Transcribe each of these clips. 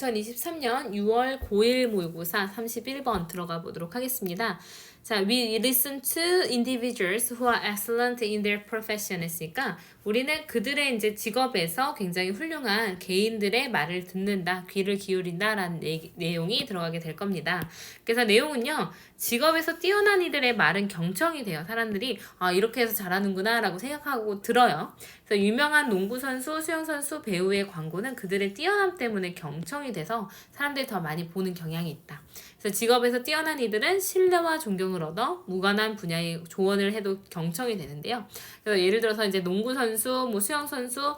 2023년 6월 고1 모의고사 31번 들어가 보도록 하겠습니다. 자, we listen to individuals who are excellent in their profession 했으니까 우리는 그들의 이제 직업에서 굉장히 훌륭한 개인들의 말을 듣는다, 귀를 기울인다라는 내용이 들어가게 될 겁니다. 그래서 내용은요, 직업에서 뛰어난 이들의 말은 경청이 돼요. 사람들이 이렇게 해서 잘하는구나라고 생각하고 들어요. 그래서 유명한 농구 선수, 수영 선수, 배우의 광고는 그들의 뛰어남 때문에 경청이 돼서 사람들이 더 많이 보는 경향이 있다. 그래서 직업에서 뛰어난 이들은 신뢰와 존경을 얻어 무관한 분야의 조언을 해도 경청이 되는데요. 그래서 예를 들어서 이제 농구 선수, 뭐 수영 선수,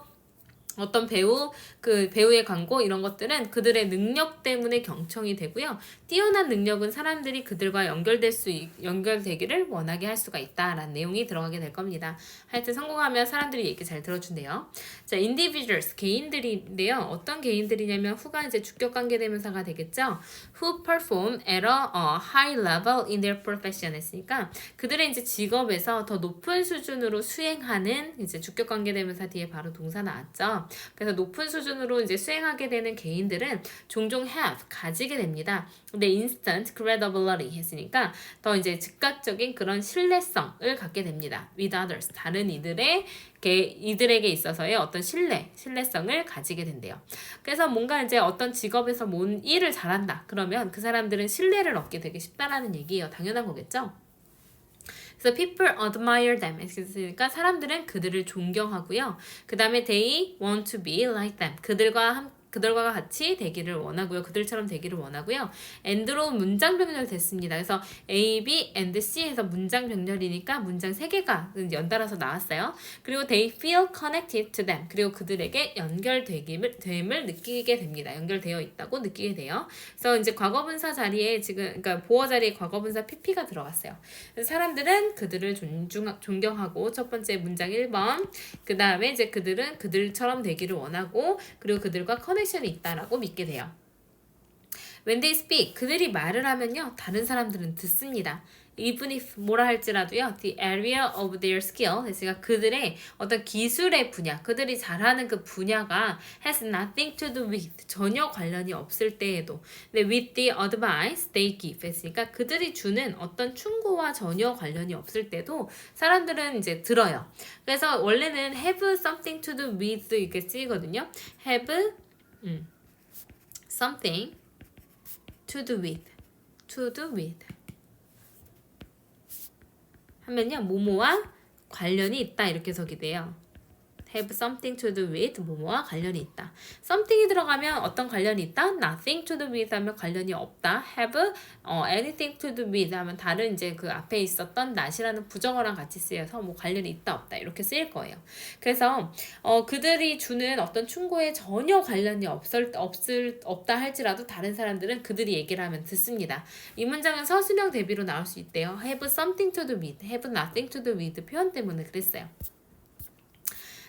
어떤 배우, 그 배우의 광고 이런 것들은 그들의 능력 때문에 경청이 되고요. 뛰어난 능력은 사람들이 그들과 연결되기를 원하게 할 수가 있다라는 내용이 들어가게 될 겁니다. 하여튼 성공하면 사람들이 얘기 잘 들어준대요. 자, individuals 개인들인데요. 어떤 개인들이냐면 who가 이제 주격 관계 대명사가 되겠죠. Who perform at a high level in their profession 했으니까 그들의 이제 직업에서 더 높은 수준으로 수행하는 이제 주격 관계 대명사 뒤에 바로 동사 나왔죠. 그래서 높은 수준으로 이제 수행하게 되는 개인들은 종종 have 가지게 됩니다. 근데 instant credibility 했으니까 더 이제 즉각적인 그런 신뢰성을 갖게 됩니다. with others 다른 이들에게 있어서의 어떤 신뢰성을 가지게 된대요. 그래서 뭔가 이제 어떤 직업에서 뭔 일을 잘한다 그러면 그 사람들은 신뢰를 얻게 되게 쉽다라는 얘기예요. 당연한 거겠죠? 그래서 people admire them 했으니까 사람들은 그들을 존경하고요. 그 다음에 they want to be like them. 그들과 같이 되기를 원하고요. 그들처럼 되기를 원하고요. and로 문장 병렬 됐습니다. 그래서 A, B, and C 해서 문장 병렬이니까 문장 3개가 연달아서 나왔어요. 그리고 they feel connected to them. 그리고 그들에게 연결됨을 느끼게 됩니다. 연결되어 있다고 느끼게 돼요. 그래서 이제 과거분사 자리에 그러니까 보어 자리에 과거분사 PP가 들어갔어요. 사람들은 그들을 존경하고 첫 번째 문장 1번. 그 다음에 이제 그들은 그들처럼 되기를 원하고 그리고 그들과 커넥션이 있다라고 믿게 돼요. When they speak, 그들이 말을 하면요, 다른 사람들은 듣습니다. Even if 뭐라 할지라도요, the area of their skill, 그러니까 그들의 어떤 기술의 분야, 그들이 잘하는 그 분야가 has nothing to do with, 전혀 관련이 없을 때에도. 근데 with the advice they give, 했으니까 그들이 주는 어떤 충고와 전혀 관련이 없을 때도 사람들은 이제 들어요. 그래서 원래는 have something to do with 이렇게 쓰이거든요. have something to do with 하면요, 뭐뭐와 관련이 있다 이렇게 적이 돼요. have something to do with 뭐뭐와 관련이 있다. something이 들어가면 어떤 관련이 있다? nothing to do with 하면 관련이 없다. have anything to do with 하면 다른 이제 그 앞에 있었던 not이라는 부정어랑 같이 쓰여서 뭐 관련이 있다 없다 이렇게 쓰일 거예요. 그래서 그들이 주는 어떤 충고에 전혀 관련이 없다 할지라도 다른 사람들은 그들이 얘기를 하면 듣습니다. 이 문장은 서술형 대비로 나올 수 있대요. have something to do with, have nothing to do with 표현 때문에 그랬어요.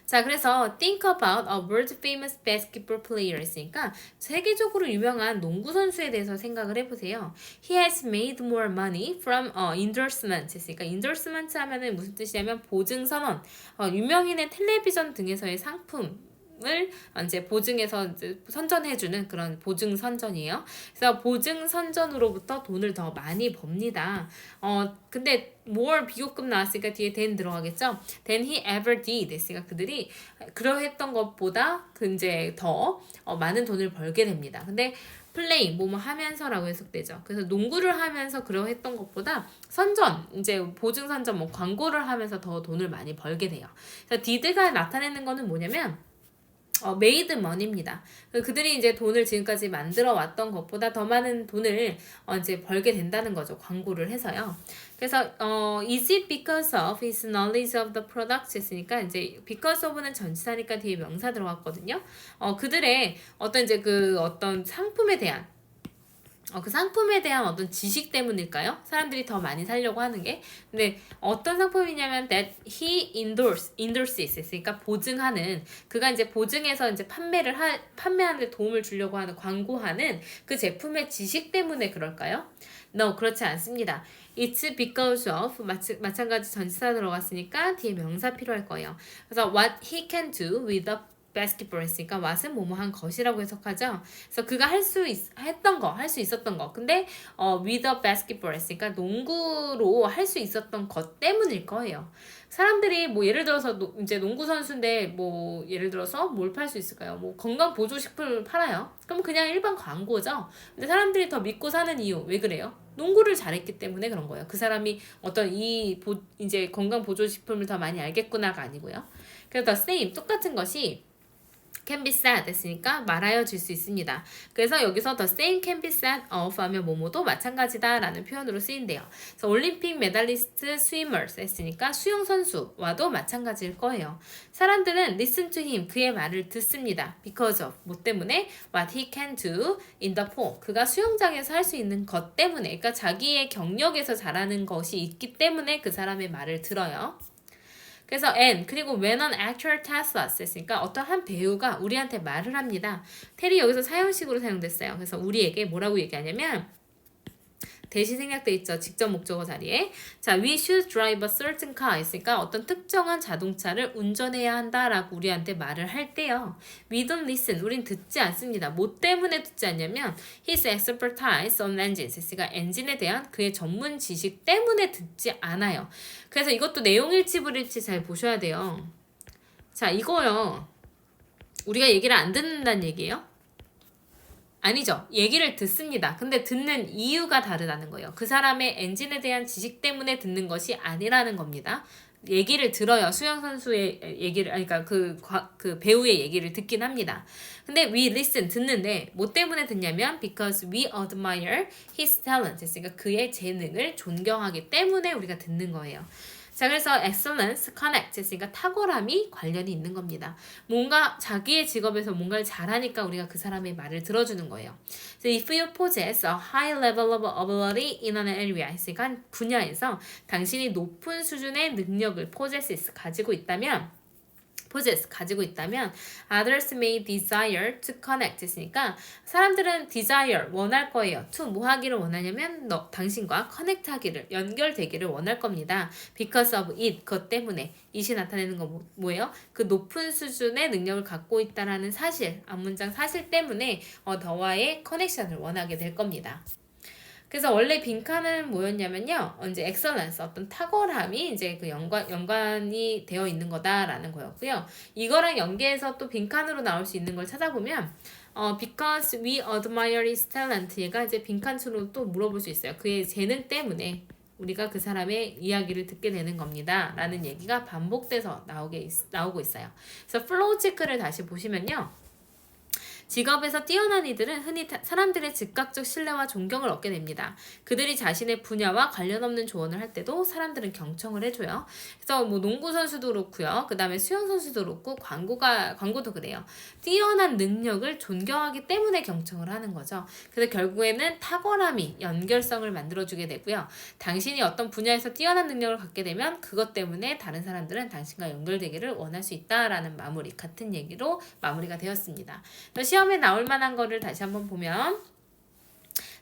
자, 그래서 think about a world famous basketball player 있으니까 세계적으로 유명한 농구 선수에 대해서 생각을 해보세요. He has made more money from endorsement 했으니까 endorsement 하면은 무슨 뜻이냐면 보증 선언. 유명인의 텔레비전 등에서의 상품 을 이제 보증해서 이제 선전해주는 그런 보증 선전이에요. 그래서 보증 선전으로부터 돈을 더 많이 법니다. 근데 more 비교급 나왔으니까 뒤에 than 들어가겠죠. than he ever did 했으니까 그들이 그러했던 것보다 이제 더 많은 돈을 벌게 됩니다. 근데 플레이 뭐뭐 하면서라고 해석되죠. 그래서 농구를 하면서 그러했던 것보다 선전 이제 보증 선전 뭐 광고를 하면서 더 돈을 많이 벌게 돼요. 그래서 did가 나타내는 거는 뭐냐면 made money입니다. 그들이 이제 돈을 지금까지 만들어 왔던 것보다 더 많은 돈을 이제 벌게 된다는 거죠. 광고를 해서요. 그래서 is it because of his knowledge of the product 했으니까 이제 because of는 전치사니까 뒤에 명사 들어갔거든요. 그들의 어떤 이제 그 어떤 상품에 대한 그 상품에 대한 어떤 지식 때문일까요? 사람들이 더 많이 사려고 하는 게. 근데 어떤 상품이냐면 that he endorses 그러니까 보증하는 그가 이제 보증해서 이제 판매하는 데 도움을 주려고 하는 광고하는 그 제품의 지식 때문에 그럴까요? No, 그렇지 않습니다. It's because of 마찬가지 전치사 들어갔으니까 뒤에 명사 필요할 거예요. 그래서 what he can do with the basketball 했으니까 what은 뭐뭐 한 것이라고 해석하죠. 그래서 그가 할 수 있었던 거. 근데 with a basketball 했으니까 농구로 할 수 있었던 것 때문일 거예요. 사람들이 뭐 예를 들어서 이제 농구 선수인데 뭐 예를 들어서 뭘 팔 수 있을까요? 뭐 건강 보조식품을 팔아요. 그럼 그냥 일반 광고죠. 근데 사람들이 더 믿고 사는 이유 왜 그래요? 농구를 잘했기 때문에 그런 거예요. 그 사람이 어떤 이제 건강 보조식품을 더 많이 알겠구나가 아니고요. 그래서 the same 똑같은 것이 can be said 했으니까 말하여 줄 수 있습니다. 그래서 여기서 the same can be said of 하면 뭐뭐도 마찬가지다 라는 표현으로 쓰인대요. 그래서 올림픽 메달리스트 swimmers 했으니까 수영 선수와도 마찬가지일 거예요. 사람들은 listen to him 그의 말을 듣습니다. because of 뭐 때문에 what he can do in the pool 그가 수영장에서 할 수 있는 것 때문에 그러니까 자기의 경력에서 잘하는 것이 있기 때문에 그 사람의 말을 들어요. 그래서 그리고 when an actor tells us 했으니까 어떤 한 배우가 우리한테 말을 합니다. 텔이 여기서 사용식으로 사용됐어요. 그래서 우리에게 뭐라고 얘기하냐면 대시 생략돼 있죠. 직접 목적어 자리에. 자, we should drive a certain car 있으니까 어떤 특정한 자동차를 운전해야 한다라고 우리한테 말을 할 때요. We don't listen. 우린 듣지 않습니다. 뭐 때문에 듣지 않냐면 his expertise on engines 있으니까 엔진에 대한 그의 전문 지식 때문에 듣지 않아요. 그래서 이것도 내용일치 불일치 잘 보셔야 돼요. 자, 이거요. 우리가 얘기를 안 듣는다는 얘기예요? 아니죠. 얘기를 듣습니다. 근데 듣는 이유가 다르다는 거예요. 그 사람의 엔진에 대한 지식 때문에 듣는 것이 아니라는 겁니다. 얘기를 들어요. 수영 선수의 얘기를, 그러니까 그 배우의 얘기를 듣긴 합니다. 근데 we listen, 듣는데 뭐 때문에 듣냐면 because we admire his talent. 그러니까 그의 재능을 존경하기 때문에 우리가 듣는 거예요. 자, 그래서 excellence, connect 했으니까 탁월함이 관련이 있는 겁니다. 뭔가 자기의 직업에서 뭔가를 잘하니까 우리가 그 사람의 말을 들어주는 거예요. So if you possess a high level of ability in an area 했으니까 한 분야에서 당신이 높은 수준의 능력을 가지고 있다면 others may desire to connect 했으니까 사람들은 desire 원할 거예요. to 뭐 하기를 원하냐면 당신과 connect 하기를 연결되기를 원할 겁니다. because of it 그것 때문에 it이 나타내는 거 뭐예요? 그 높은 수준의 능력을 갖고 있다라는 사실 앞문장 사실 때문에 너와의 커넥션을 원하게 될 겁니다. 그래서 원래 빈칸은 뭐였냐면요. 이제 excellence, 어떤 탁월함이 이제 그 연관이 되어 있는 거다라는 거였고요. 이거랑 연계해서 또 빈칸으로 나올 수 있는 걸 찾아보면 because we admire his talent 얘가 이제 빈칸으로 또 물어볼 수 있어요. 그의 재능 때문에 우리가 그 사람의 이야기를 듣게 되는 겁니다. 라는 얘기가 반복돼서 나오고 있어요. 그래서 플로우 체크를 다시 보시면요. 직업에서 뛰어난 이들은 흔히 사람들의 즉각적 신뢰와 존경을 얻게 됩니다. 그들이 자신의 분야와 관련 없는 조언을 할 때도 사람들은 경청을 해줘요. 그래서 뭐 농구 선수도 그렇고요. 그 다음에 수영 선수도 그렇고 광고도 그래요. 뛰어난 능력을 존경하기 때문에 경청을 하는 거죠. 그래서 결국에는 탁월함이 연결성을 만들어주게 되고요. 당신이 어떤 분야에서 뛰어난 능력을 갖게 되면 그것 때문에 다른 사람들은 당신과 연결되기를 원할 수 있다라는 같은 얘기로 마무리가 되었습니다. 시험에 나올 만한 거를 다시 한번 보면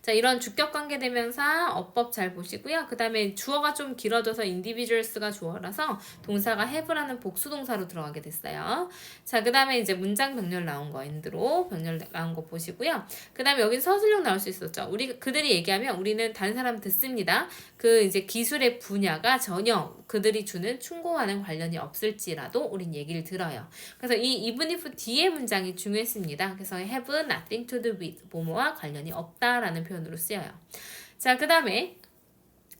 자, 이런 주격관계 대명사 어법 잘 보시고요. 그 다음에 주어가 좀 길어져서 individuals가 주어라서 동사가 have라는 복수동사로 들어가게 됐어요. 자, 그 다음에 이제 문장 병렬 나온 거, end로 병렬 나온 거 보시고요. 그 다음에 여기 서술형 나올 수 있었죠. 그들이 얘기하면 우리는 다른 사람 듣습니다. 그 이제 기술의 분야가 전혀 그들이 주는 충고와는 관련이 없을지라도 우린 얘기를 들어요. 그래서 이 even if 뒤에 문장이 중요했습니다. 그래서 have nothing to do with 뭐뭐와 관련이 없다라는 표현으로 쓰여요. 자, 그 다음에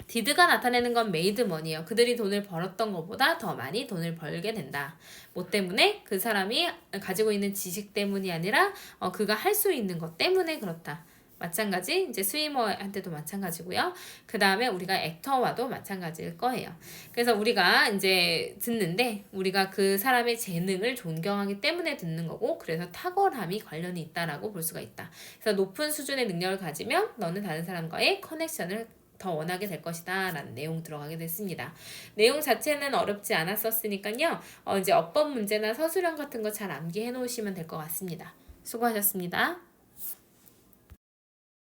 did가 나타내는 건 made money예요. 그들이 돈을 벌었던 것보다 더 많이 돈을 벌게 된다. 뭐 때문에? 그 사람이 가지고 있는 지식 때문이 아니라 그가 할 수 있는 것 때문에 그렇다. 마찬가지 이제 스위머한테도 마찬가지고요. 그 다음에 우리가 액터와도 마찬가지일 거예요. 그래서 우리가 이제 듣는데 우리가 그 사람의 재능을 존경하기 때문에 듣는 거고 그래서 탁월함이 관련이 있다라고 볼 수가 있다. 그래서 높은 수준의 능력을 가지면 너는 다른 사람과의 커넥션을 더 원하게 될 것이다 라는 내용 들어가게 됐습니다. 내용 자체는 어렵지 않았었으니까요. 이제 어법 문제나 서술형 같은 거 잘 암기해 놓으시면 될 것 같습니다. 수고하셨습니다.